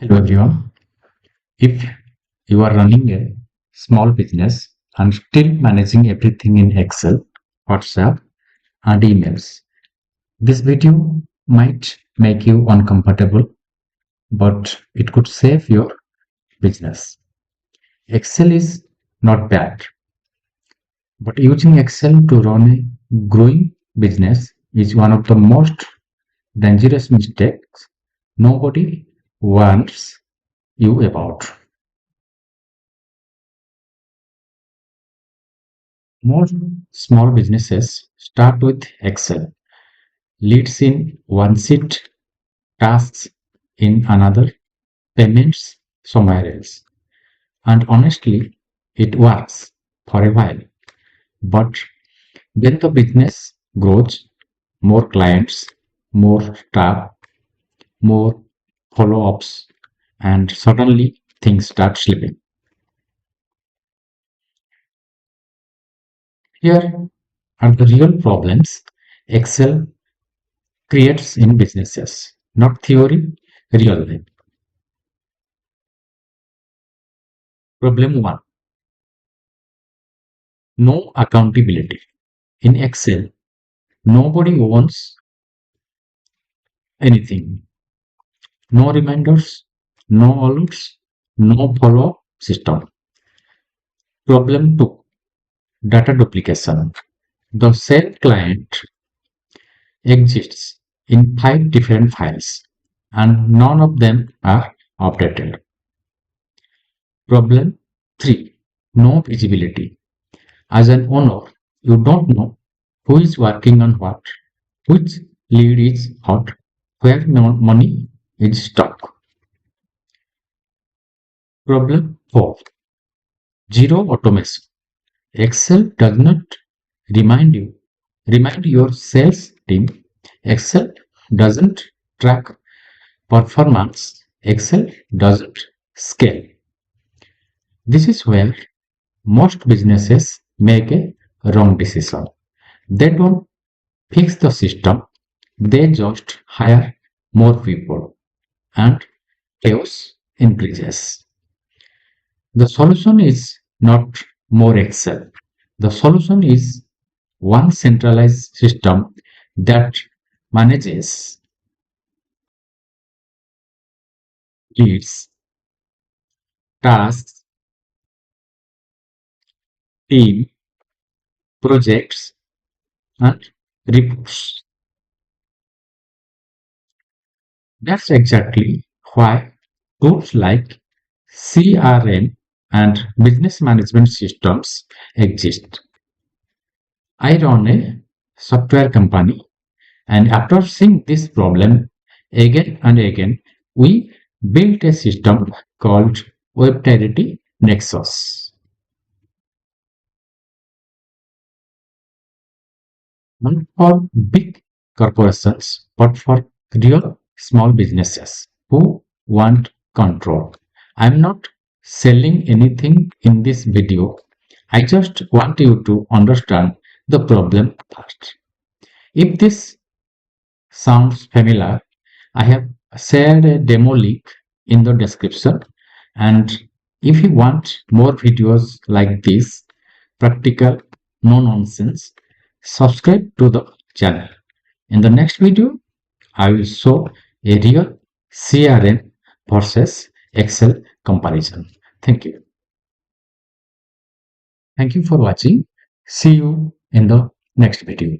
Hello everyone. If you are running a small business and still managing everything in Excel, WhatsApp, and emails, this video might make you uncomfortable, but it could save your business. Excel is not bad, but using Excel to run a growing business is one of the most dangerous mistakes nobody warns you about. Most small businesses start with Excel, leads in one sheet, tasks in another, payments somewhere else. And honestly, it works for a while. But when the business grows, more clients, more staff, more follow ups, and suddenly things start slipping. Here are the real problems Excel creates in businesses, not theory, real life. Problem 1, no accountability. In Excel, nobody owns anything. No reminders, no alerts, no follow up system. Problem 2, data duplication. The same client exists in 5 different files and none of them are updated. Problem 3, no visibility. As an owner, you don't know who is working on what, which lead is hot, where money is stuck. Problem 4, zero automation. Excel does not remind you, remind your sales team. Excel doesn't track performance. Excel doesn't scale. This is where most businesses make a wrong decision. They don't fix the system, they just hire more people and chaos increases. The solution is not more Excel. The solution is one centralized system that manages leads, tasks, team, projects, and reports. That's exactly why tools like CRM and business management systems exist. I run a software company, and after seeing this problem again and again, we built a system called Webtirety Nexus. Not for big corporations, but for real small businesses who want control. I'm not selling anything in this video. I just want you to understand the problem first. If this sounds familiar, I have shared a demo link in the description. And if you want more videos like this, practical, no nonsense, subscribe to the channel. In the next video, I will show a real CRM versus Excel comparison. Thank you. Thank you for watching. See you in the next video.